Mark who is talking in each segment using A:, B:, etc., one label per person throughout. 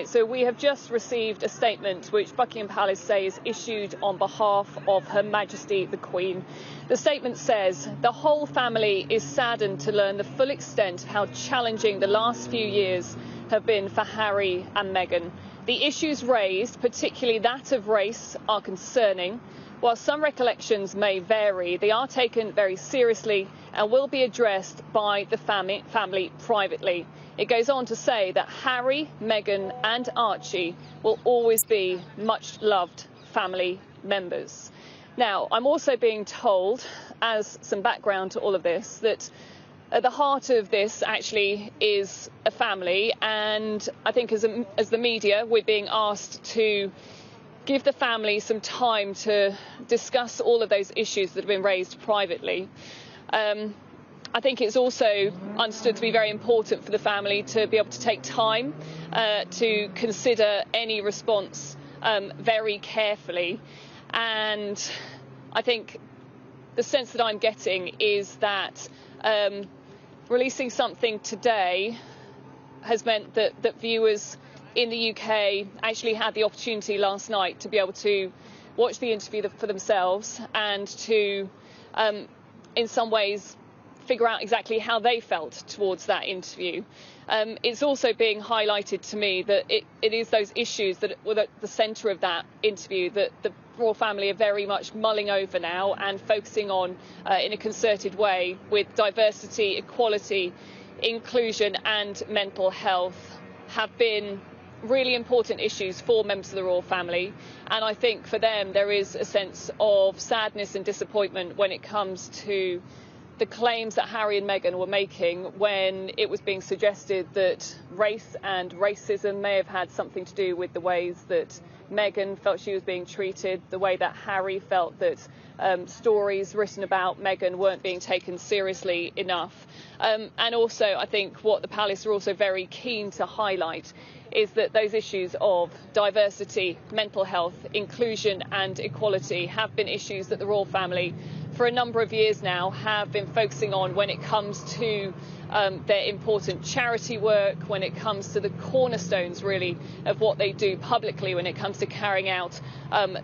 A: So we have just received a statement which Buckingham Palace says issued on behalf of Her Majesty the Queen. The statement says the whole family is saddened to learn the full extent of how challenging the last few years have been for Harry and Meghan. The issues raised, particularly that of race, are concerning. While some recollections may vary, they are taken very seriously and will be addressed by the family privately. It goes on to say that Harry, Meghan and Archie will always be much loved family members. Now, I'm also being told, as some background to all of this, that at the heart of this actually is a family, and I think as the media we're being asked to give the family some time to discuss all of those issues that have been raised privately. I think it's also understood to be very important for the family to be able to take time to consider any response very carefully. And I think the sense that I'm getting is that releasing something today has meant that viewers in the UK actually had the opportunity last night to be able to watch the interview for themselves and to, in some ways, figure out exactly how they felt towards that interview. It's also being highlighted to me that it is those issues that were at the centre of that interview that the royal family are very much mulling over now and focusing on in a concerted way, with diversity, equality, inclusion and mental health have been really important issues for members of the royal family. And I think for them there is a sense of sadness and disappointment when it comes to the claims that Harry and Meghan were making when it was being suggested that race and racism may have had something to do with the ways that Meghan felt she was being treated, the way that Harry felt that stories written about Meghan weren't being taken seriously enough. And also I think what the palace are also very keen to highlight is that those issues of diversity, mental health, inclusion and equality have been issues that the royal family for a number of years now have been focusing on when it comes to their important charity work, when it comes to the cornerstones really of what they do publicly when it comes to carrying out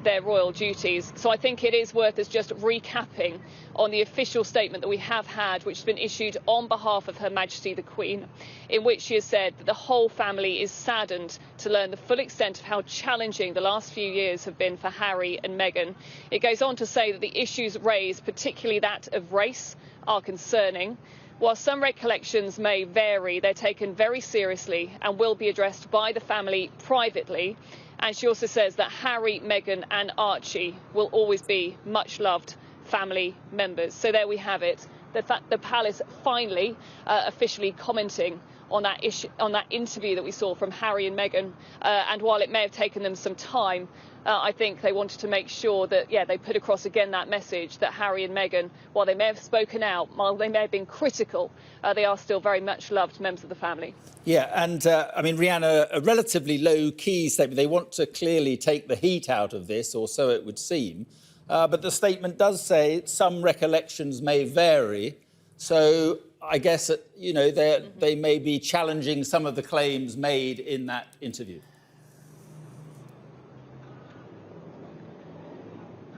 A: their royal duties. So I think it is worth us just recapping on the official statement that we have had, which has been issued on behalf of Her Majesty the Queen, in which she has said that the whole family is saddened to learn the full extent of how challenging the last few years have been for Harry and Meghan. It goes on to say that the issues raised, particularly that of race, are concerning. While some recollections may vary, they're taken very seriously and will be addressed by the family privately. And she also says that Harry, Meghan and Archie will always be much loved family members. So there we have it. The palace finally officially commenting on that issue, on that interview that we saw from Harry and Meghan. And while it may have taken them some time, I think they wanted to make sure that, they put across again that message that Harry and Meghan, while they may have spoken out, while they may have been critical, they are still very much loved members of the family.
B: Yeah, and I mean, Rhianna, a relatively low-key statement. They want to clearly take the heat out of this, or so it would seem. But the statement does say some recollections may vary. So I guess, they may be challenging some of the claims made in that interview.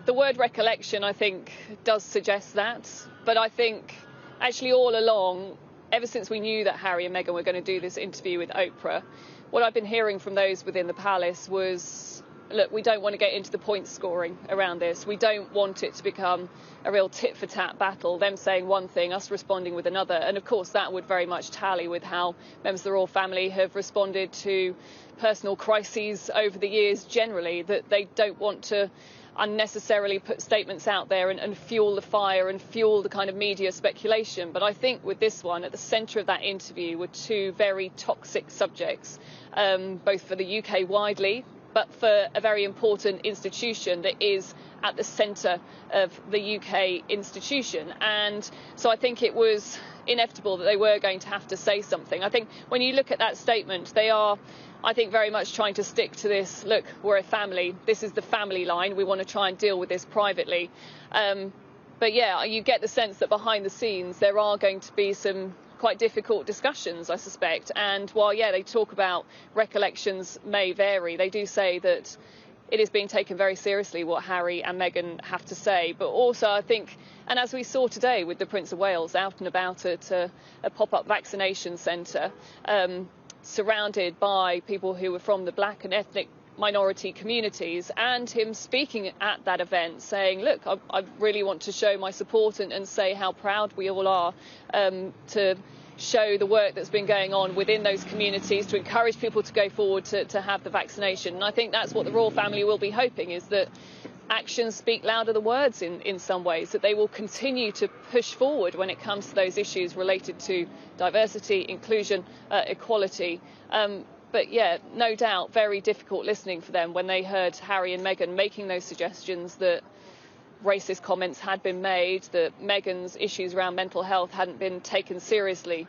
A: The word recollection, I think, does suggest that. But I think actually all along, ever since we knew that Harry and Meghan were going to do this interview with Oprah, what I've been hearing from those within the palace was, look, we don't want to get into the point scoring around this. We don't want it to become a real tit-for-tat battle, them saying one thing, us responding with another. And of course, that would very much tally with how members of the royal family have responded to personal crises over the years generally, that they don't want to unnecessarily put statements out there and fuel the fire and fuel the kind of media speculation. But I think with this one, at the centre of that interview were two very toxic subjects, both for the UK widely, but for a very important institution that is at the centre of the UK institution. And so I think it was inevitable that they were going to have to say something. I think when you look at that statement, they are, I think, very much trying to stick to this, look, we're a family, this is the family line, we want to try and deal with this privately. But yeah, you get the sense that behind the scenes there are going to be some quite difficult discussions, I suspect. And while, yeah, they talk about recollections may vary, they do say that it is being taken very seriously what Harry and Meghan have to say. But also, I think, and as we saw today with the Prince of Wales out and about at a pop-up vaccination centre, surrounded by people who were from the black and ethnic minority communities, and him speaking at that event saying, look, I really want to show my support and say how proud we all are to show the work that's been going on within those communities to encourage people to go forward to have the vaccination. And I think that's what the royal family will be hoping, is that actions speak louder than words in some ways, that they will continue to push forward when it comes to those issues related to diversity, inclusion, equality. But yeah, no doubt very difficult listening for them when they heard Harry and Meghan making those suggestions that racist comments had been made, that Meghan's issues around mental health hadn't been taken seriously.